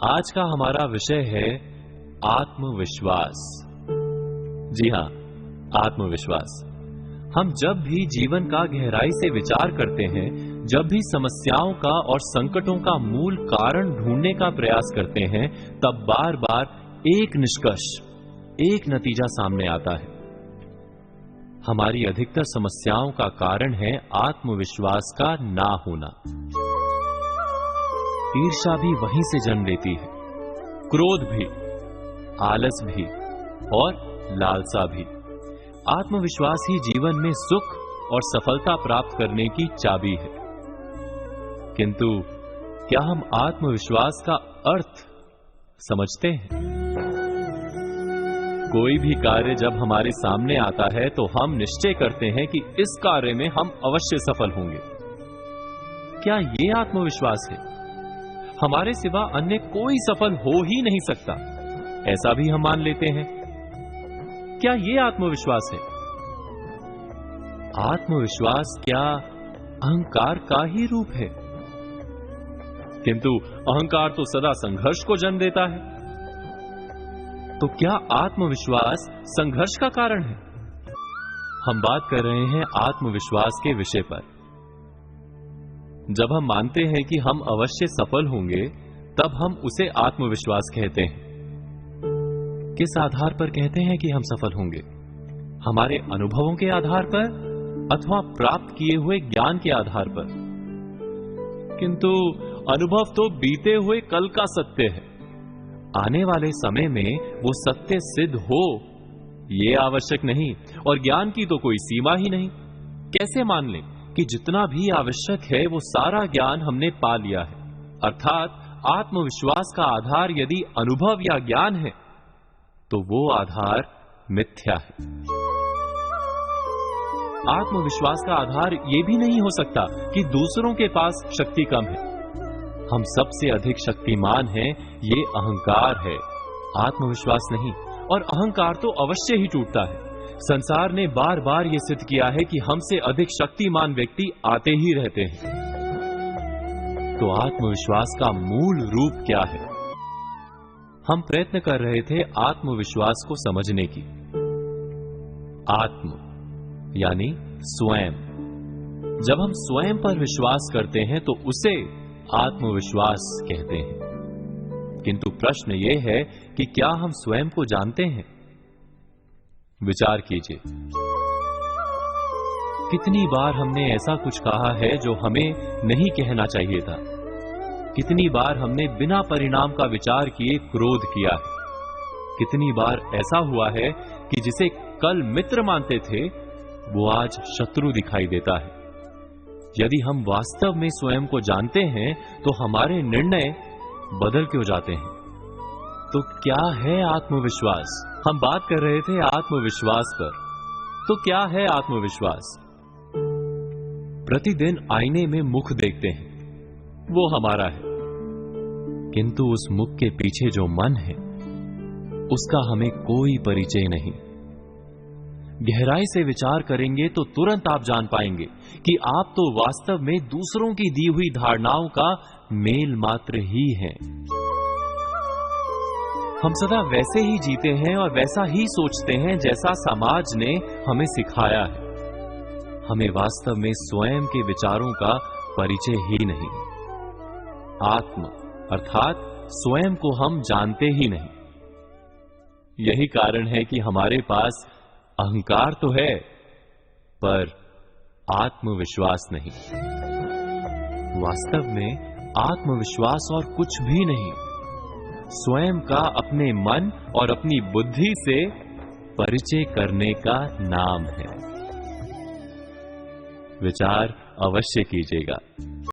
आज का हमारा विषय है आत्मविश्वास। जी हां, आत्मविश्वास। हम जब भी जीवन का गहराई से विचार करते हैं, जब भी समस्याओं का और संकटों का मूल कारण ढूंढने का प्रयास करते हैं, तब बार बार एक निष्कर्ष, एक नतीजा सामने आता है। हमारी अधिकतर समस्याओं का कारण है आत्मविश्वास का ना होना। ईर्ष्या भी वहीं से जन्म लेती है, क्रोध भी, आलस भी और लालसा भी। आत्मविश्वास ही जीवन में सुख और सफलता प्राप्त करने की चाबी है। किंतु क्या हम आत्मविश्वास का अर्थ समझते हैं? कोई भी कार्य जब हमारे सामने आता है तो हम निश्चय करते हैं कि इस कार्य में हम अवश्य सफल होंगे। क्या यह आत्मविश्वास है? हमारे सिवा अन्य कोई सफल हो ही नहीं सकता, ऐसा भी हम मान लेते हैं। क्या यह आत्मविश्वास है? आत्मविश्वास क्या अहंकार का ही रूप है? किंतु अहंकार तो सदा संघर्ष को जन्म देता है। तो क्या आत्मविश्वास संघर्ष का कारण है? हम बात कर रहे हैं आत्मविश्वास के विषय पर। जब हम मानते हैं कि हम अवश्य सफल होंगे, तब हम उसे आत्मविश्वास कहते हैं। किस आधार पर कहते हैं कि हम सफल होंगे? हमारे अनुभवों के आधार पर अथवा प्राप्त किए हुए ज्ञान के आधार पर? किंतु अनुभव तो बीते हुए कल का सत्य है। आने वाले समय में वो सत्य सिद्ध हो, ये आवश्यक नहीं, और ज्ञान की तो कोई सीमा ही नहीं। कैसे मान लें कि जितना भी आवश्यक है वो सारा ज्ञान हमने पा लिया है? अर्थात आत्मविश्वास का आधार यदि अनुभव या ज्ञान है, तो वो आधार मिथ्या है। आत्मविश्वास का आधार यह भी नहीं हो सकता कि दूसरों के पास शक्ति कम है। हम सबसे अधिक शक्तिमान हैं, ये अहंकार है, आत्मविश्वास नहीं। और अहंकार तो अवश्य ही टूटता है। संसार ने बार बार यह सिद्ध किया है कि हमसे अधिक शक्तिमान व्यक्ति आते ही रहते हैं। तो आत्मविश्वास का मूल रूप क्या है? हम प्रयत्न कर रहे थे आत्मविश्वास को समझने की। आत्म यानी स्वयं। जब हम स्वयं पर विश्वास करते हैं तो उसे आत्मविश्वास कहते हैं। किंतु प्रश्न यह है कि क्या हम स्वयं को जानते हैं? विचार कीजिए, कितनी बार हमने ऐसा कुछ कहा है जो हमें नहीं कहना चाहिए था। कितनी बार हमने बिना परिणाम का विचार किए क्रोध किया है। कितनी बार ऐसा हुआ है कि जिसे कल मित्र मानते थे, वो आज शत्रु दिखाई देता है। यदि हम वास्तव में स्वयं को जानते हैं तो हमारे निर्णय बदल क्यों जाते हैं? तो क्या है आत्मविश्वास? हम बात कर रहे थे आत्मविश्वास पर। तो क्या है आत्मविश्वास? प्रतिदिन आईने में मुख देखते हैं, वो हमारा है। किंतु उस मुख के पीछे जो मन है, उसका हमें कोई परिचय नहीं। गहराई से विचार करेंगे तो तुरंत आप जान पाएंगे कि आप तो वास्तव में दूसरों की दी हुई धारणाओं का मेल मात्र ही हैं। हम सदा वैसे ही जीते हैं और वैसा ही सोचते हैं जैसा समाज ने हमें सिखाया है। हमें वास्तव में स्वयं के विचारों का परिचय ही नहीं। आत्म अर्थात स्वयं को हम जानते ही नहीं। यही कारण है कि हमारे पास अहंकार तो है, पर आत्मविश्वास नहीं। वास्तव में आत्मविश्वास और कुछ भी नहीं, स्वयं का अपने मन और अपनी बुद्धि से परिचय करने का नाम है। विचार अवश्य कीजिएगा।